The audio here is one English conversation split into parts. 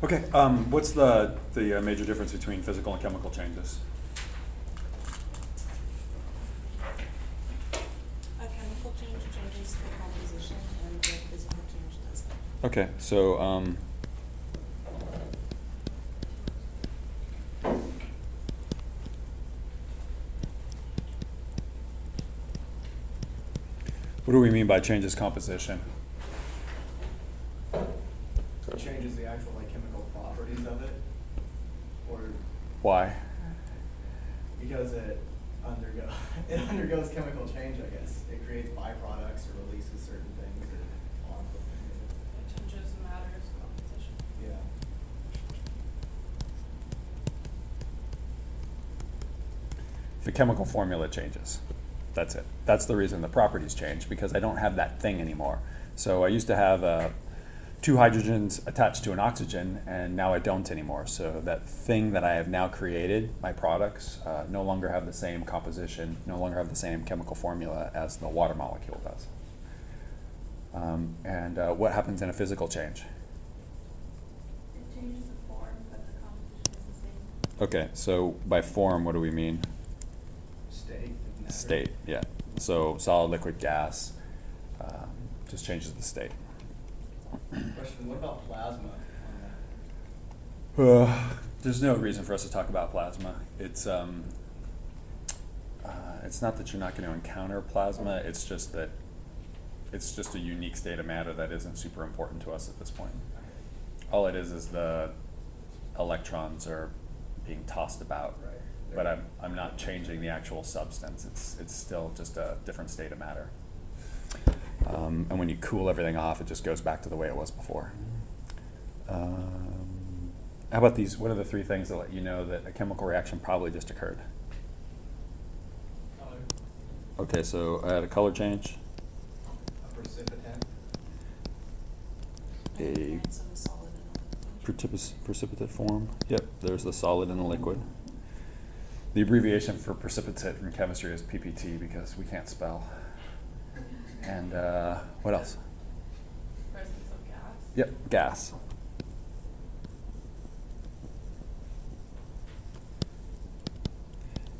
Okay, what's the major difference between physical and chemical changes? A chemical change changes the composition and the physical change doesn't. Okay, so what do we mean by changes composition? It changes the actual chemical properties of it, or Why? because it undergoes chemical change, I guess. It creates byproducts or releases certain things or It changes matter's composition. yeah. The chemical formula changes. That's it. That's the reason the properties change, because I don't have that thing anymore. So I used to have two hydrogens attached to an oxygen, and now I don't anymore. So that thing that I have now created, my products, no longer have the same composition, no longer have the same chemical formula as the water molecule does. What happens in a physical change? It changes the form, but the composition is the same. Okay, so by form, what do we mean? State. matter. State, yeah. So solid, liquid, gas, just changes the state. Question, what about plasma on that? There's no reason for us to talk about plasma. It's not that you're not going to encounter plasma, it's just that it's just a unique state of matter that isn't super important to us at this point. All it is the electrons are being tossed about, Right. but I'm not changing the actual substance. It's still just a different state of matter. And when you cool everything off, it just goes back to the way it was before. How about these? What are the three things that let you know that a chemical reaction probably just occurred? Color. Okay, so I had a color change, A precipitant. a It's in a solid and a liquid. precipitate form. Yep, there's the solid and the liquid. The abbreviation for precipitate in chemistry is PPT because we can't spell. And what else? Presence of gas. Yep, gas.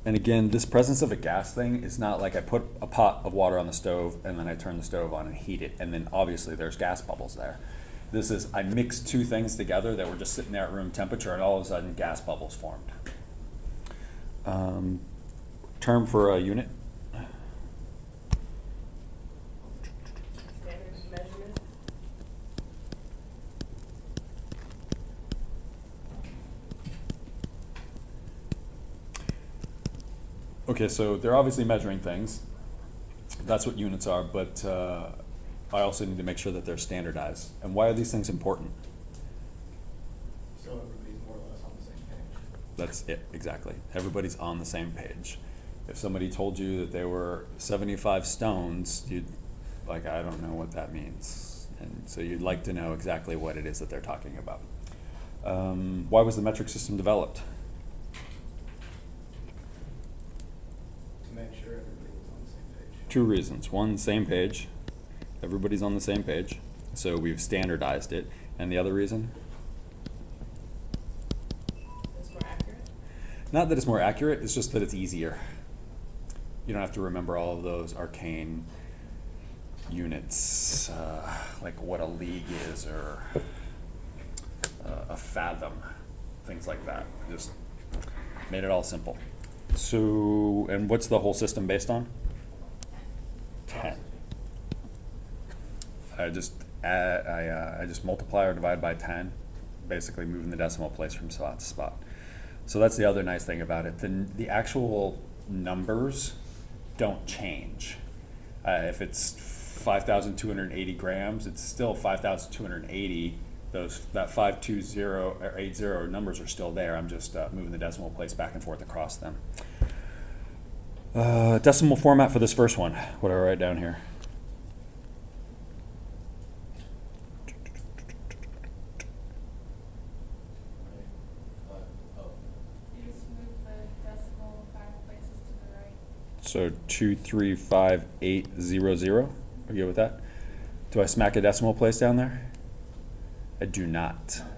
And again, this presence of a gas thing is not like I put a pot of water on the stove and then I turn the stove on and heat it, and then obviously there's gas bubbles there. This is, I mixed two things together that were just sitting there at room temperature, and all of a sudden gas bubbles formed. Term for a unit? Standard measurement. Okay, so they're obviously measuring things. That's what units are, but I also need to make sure that they're standardized. And why are these things important? So everybody's more or less on the same page. That's it, exactly. Everybody's on the same page. If somebody told you that they were 75 stones, you'd, like, I don't know what that means. And so you'd like to know exactly what it is that they're talking about. Why was the metric system developed? To make sure everybody was on the same page. Two reasons. One, same page. Everybody's on the same page. So we've standardized it. And the other reason? It's more accurate. Not that it's more accurate, it's just that it's easier. You don't have to remember all of those arcane units, like what a league is or a fathom, things like that. Just made it all simple. So, and what's the whole system based on? 10. I just multiply or divide by 10, basically moving the decimal place from spot to spot. So that's the other nice thing about it. The actual numbers don't change. If it's 5,280 grams, it's still 5,280. That 520 or 80 numbers are still there. I'm just moving the decimal place back and forth across them. Decimal format for this first one. What do I write down here? You just move the decimal 5 places to the right. So 235,800. Are you good with that? Do I smack a decimal place down there? I do not. Not that accurate.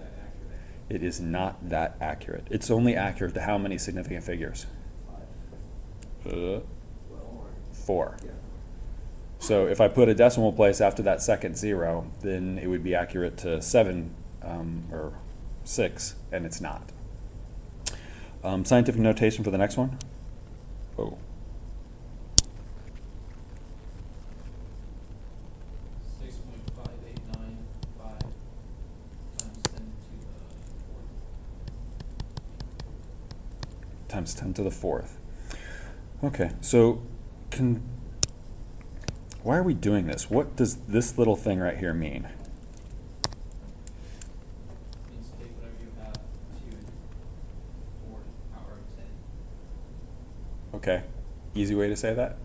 It is not that accurate. It's only accurate to how many significant figures? 5. Well, 4. yeah. So if I put a decimal place after that second 0, then it would be accurate to 7 or 6, and it's not. Scientific notation for the next one? Oh. 6.5895 times 10 to the 4th. Times 10 to the 4th. Okay, so why are we doing this? What does this little thing right here mean? Means take whatever you have to the 4th power of 10. Okay, easy way to say that?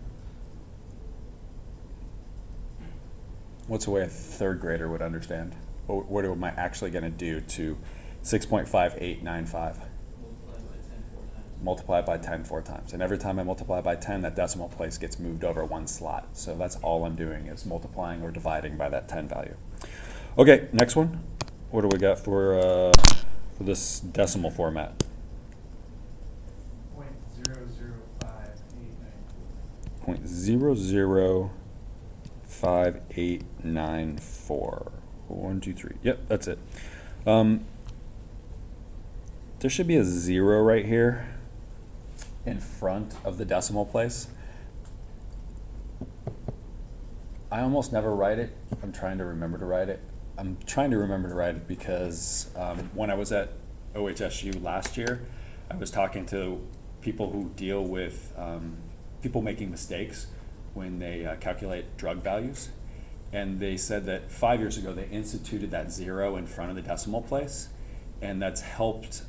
What's a way a third grader would understand? What am I actually going to do to 6.5895? Multiply by 10 4 times. Multiply by 10 4 times. And every time I multiply by 10, that decimal place gets moved over one slot. So that's all I'm doing is multiplying or dividing by that 10 value. Okay, next one. What do we got for this decimal format? 0.005894. 1, 2, 3. Yep, that's it. There should be a 0 right here in front of the decimal place. I almost never write it. I'm trying to remember to write it. I'm trying to remember to write it because when I was at OHSU last year, I was talking to people who deal with people making mistakes when they calculate drug values. And they said that 5 years ago they instituted that 0 in front of the decimal place, and that's helped,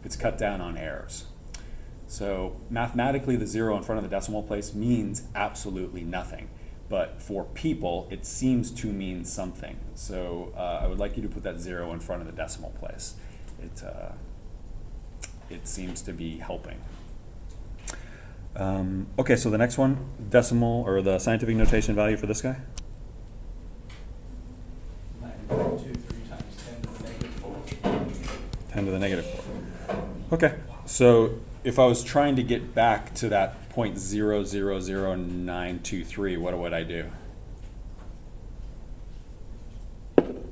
it's cut down on errors. So mathematically the 0 in front of the decimal place means absolutely nothing. But for people, it seems to mean something. So I would like you to put that 0 in front of the decimal place. It seems to be helping. Okay, so the next one, decimal or the scientific notation value for this guy? 9.23 times 10 to the negative 4. 10 to the negative 4. Okay, so if I was trying to get back to that 0.000923, what would I do? You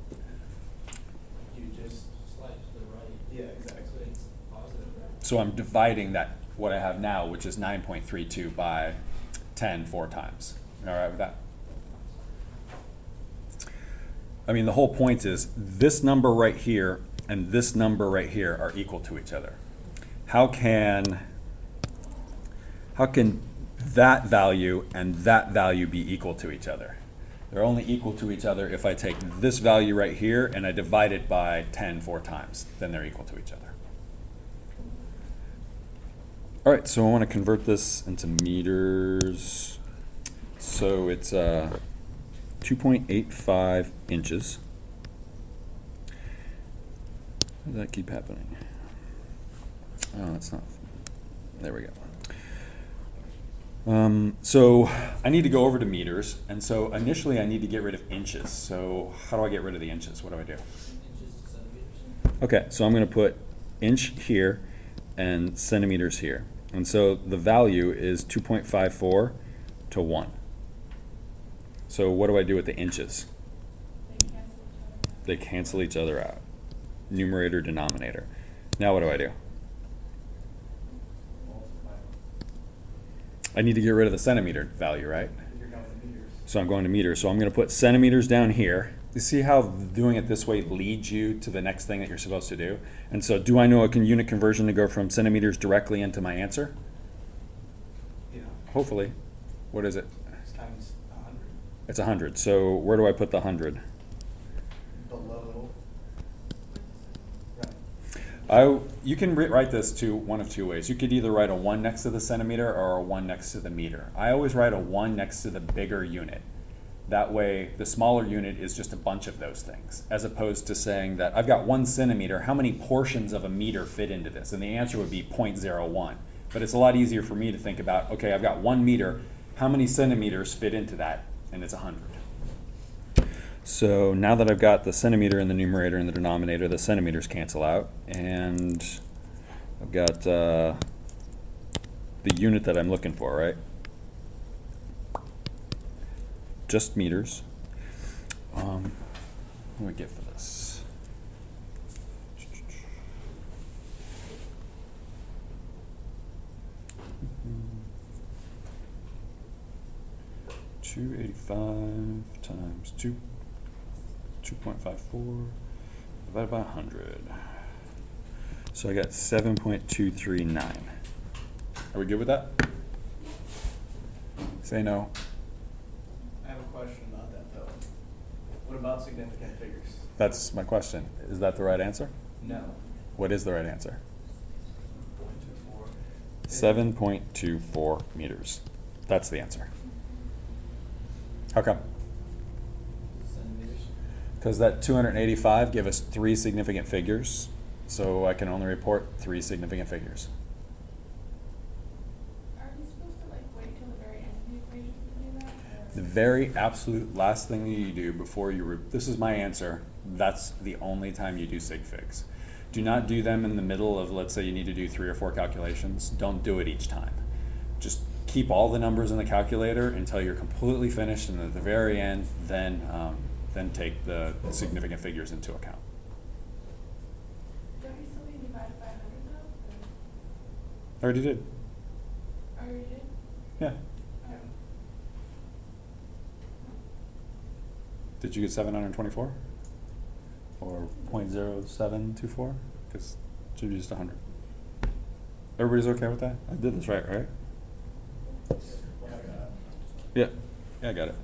just Slide to the right. Yeah, exactly. So it's positive, right? So I'm dividing that, what I have now, which is 9.32 by 10 4 times. All right with that? I mean, the whole point is this number right here and this number right here are equal to each other. How can that value and that value be equal to each other? They're only equal to each other if I take this value right here and I divide it by 10 4 times. Then they're equal to each other. All right, so I want to convert this into meters. So it's 2.85 inches. How does that keep happening? Oh, it's not. There we go. So I need to go over to meters, and so initially I need to get rid of inches. So how do I get rid of the inches? What do I do? Inches to centimeters. Okay, so I'm going to put inch here and centimeters here. And so the value is 2.54 to 1. So what do I do with the inches? They cancel each other out. They cancel each other out. Numerator, denominator. Now what do I do? multiply. I need to get rid of the centimeter value, right? You're going to meters. So I'm going to meters. So I'm going to put centimeters down here. You see how doing it this way leads you to the next thing that you're supposed to do? And so do I know a unit conversion to go from centimeters directly into my answer? Yeah. Hopefully. What is it? It's times 100. It's 100. So where do I put the 100? Below. Right. You can write this to one of two ways. You could either write a 1 next to the centimeter or a 1 next to the meter. I always write a 1 next to the bigger unit. That way, the smaller unit is just a bunch of those things, as opposed to saying that I've got 1 centimeter, how many portions of a meter fit into this? And the answer would be 0.01. But it's a lot easier for me to think about, okay, I've got 1 meter, how many centimeters fit into that? And it's 100. So now that I've got the centimeter in the numerator and the denominator, the centimeters cancel out, and I've got the unit that I'm looking for, right? Just meters. What do we get for this? $285 times 2.54 divided by 100. So I got 7.239. Are we good with that? Say no. I have a question about that though. What about significant figures? That's my question. Is that the right answer? No. What is the right answer? 0.24. 7.24 meters. That's the answer. How come? Centimeters. Because that 285 gave us 3 significant figures, so I can only report 3 significant figures. Are we supposed to like wait till the very end of the equation to do that? The very absolute last thing that you do before this is my answer, that's the only time you do sig figs. Do not do them in the middle of, let's say you need to do 3 or 4 calculations. Don't do it each time. Just keep all the numbers in the calculator until you're completely finished, and at the very end, then take the significant figures into account. Don't you still need to divide it by 100 though? I already did. Or you did? Yeah. Oh. Did you get 724? Or 0.0724? Because it should be just 100. Everybody's okay with that? I did this right? Yeah, I got it. Yeah. Yeah, I got it.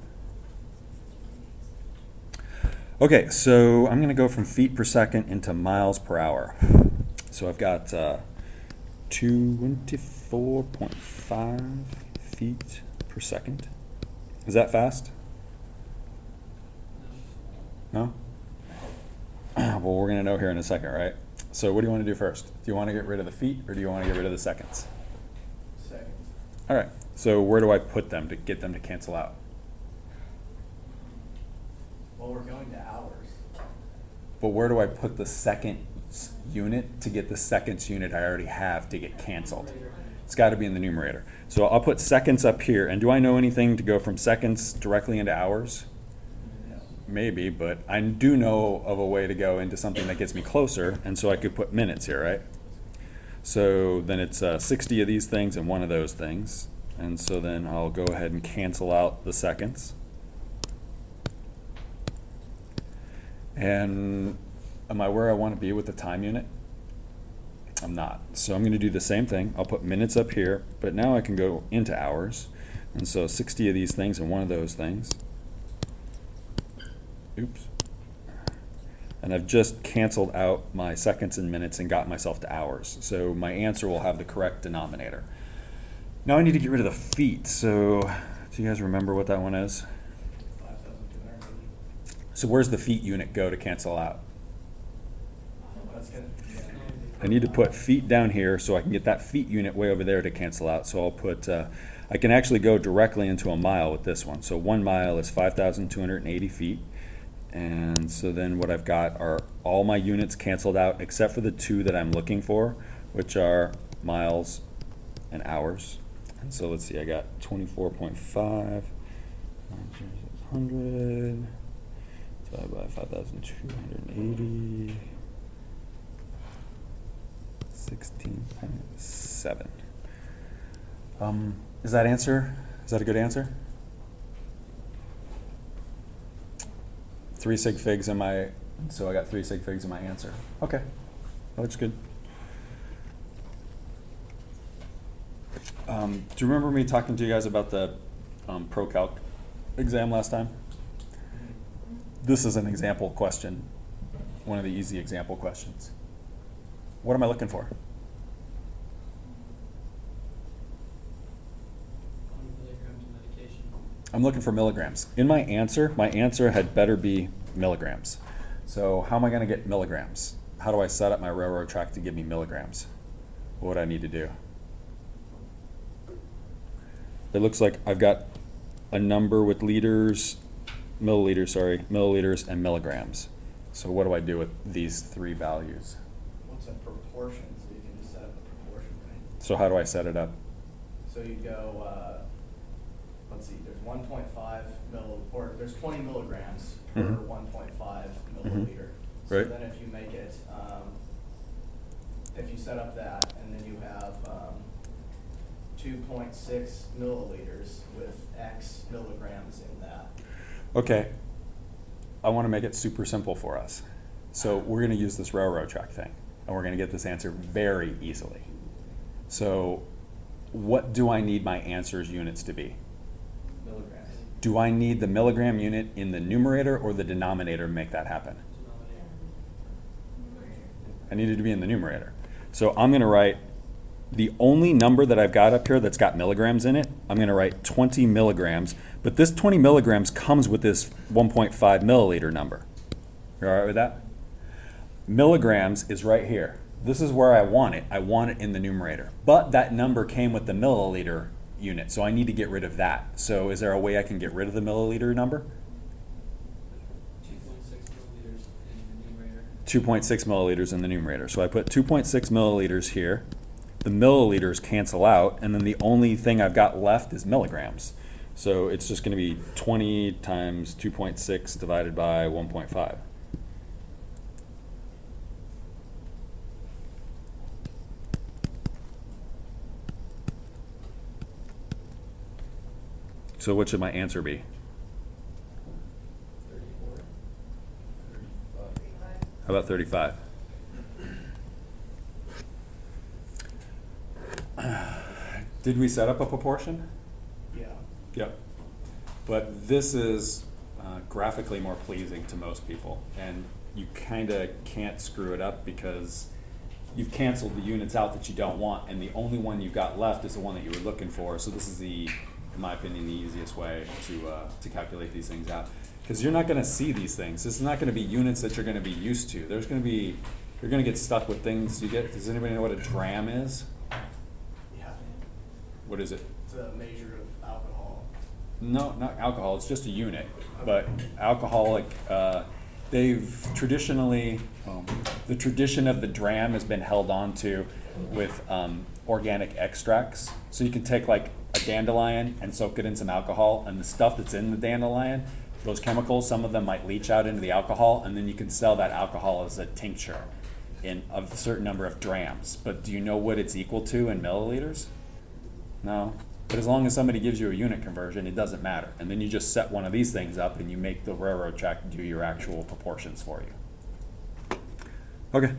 Okay, so I'm going to go from feet per second into miles per hour. So I've got 24.5 feet per second. Is that fast? No? Well, we're going to know here in a second, right? So what do you want to do first? Do you want to get rid of the feet, or do you want to get rid of the seconds? Seconds. All right, so where do I put them to get them to cancel out? Well, we're going to hours. But where do I put the second unit to get the seconds unit I already have to get canceled? It's got to be in the numerator. So I'll put seconds up here. And do I know anything to go from seconds directly into hours? No. Maybe, but I do know of a way to go into something that gets me closer, and so I could put minutes here, right? So then it's 60 of these things and 1 of those things. And so then I'll go ahead and cancel out the seconds. And am I where I want to be with the time unit? I'm not. So I'm going to do the same thing. I'll put minutes up here, but now I can go into hours. And so 60 of these things and 1 of those things. Oops. And I've just canceled out my seconds and minutes and got myself to hours. So my answer will have the correct denominator. Now I need to get rid of the feet. So do you guys remember what that one is? 5,280. So where's the feet unit go to cancel out? That's gonna, yeah. I need to put feet down here so I can get that feet unit way over there to cancel out. So I'll put, I can actually go directly into a mile with this one. So 1 mile is 5,280 feet. And so then what I've got are all my units canceled out except for the 2 that I'm looking for, which are miles and hours. And so let's see, I got 24.5, 100, divided by 5,280. 16.7. Is that a good answer? 3 sig figs in my, so I got 3 sig figs in my answer. Okay, that looks good. Do you remember me talking to you guys about the pro-calc exam last time? This is an example question, one of the easy example questions. What am I looking for? Milligrams of medication. I'm looking for milligrams. In my answer had better be milligrams. So how am I going to get milligrams? How do I set up my railroad track to give me milligrams? What do I need to do? It looks like I've got a number with liters milliliters and milligrams. So what do I do with these three values? What's a proportion? So you can just set up a proportion, right? So how do I set it up? So you go, let's see, there's 1.5 or there's 20 milligrams per Mhm. 1.5 milliliter. So Right. then if you make it, if you set up that, and then you have 2.6 milliliters with X milligrams in that. Okay, I want to make it super simple for us. So we're going to use this railroad track thing, and we're going to get this answer very easily. So what do I need my answers units to be? Milligrams. Do I need the milligram unit in the numerator or the denominator to make that happen? I need it to be in the numerator. So I'm going to write the only number that I've got up here that's got milligrams in it, I'm going to write 20 milligrams, but this 20 milligrams comes with this 1.5 milliliter number. You all right with that? Milligrams is right here. This is where I want it. I want it in the numerator. But that number came with the milliliter unit, so I need to get rid of that. So is there a way I can get rid of the milliliter number? 2.6 milliliters in the numerator. 2.6 milliliters in the numerator. So I put 2.6 milliliters here. The milliliters cancel out, and then the only thing I've got left is milligrams. So it's just going to be 20 times 2.6 divided by 1.5. So what should my answer be? 34. 35. How about 35? Did we set up a proportion? Yeah. Yep. But this is graphically more pleasing to most people, and you kind of can't screw it up because you've canceled the units out that you don't want, and the only one you've got left is the one that you were looking for. So this is in my opinion, the easiest way to calculate these things out, because you're not going to see these things. This is not going to be units that you're going to be used to. You're going to get stuck with things. Does anybody know what a dram is? Yeah. What is it? It's a measure of alcohol. No, not alcohol. It's just a unit. But alcoholic, they've traditionally, the tradition of the dram has been held on to with organic extracts. So you can take like a dandelion and soak it in some alcohol, and the stuff that's in the dandelion, those chemicals, some of them might leach out into the alcohol, and then you can sell that alcohol as a tincture in a certain number of drams. But do you know what it's equal to in milliliters? No. But as long as somebody gives you a unit conversion, it doesn't matter. And then you just set one of these things up and you make the railroad track do your actual proportions for you. Okay.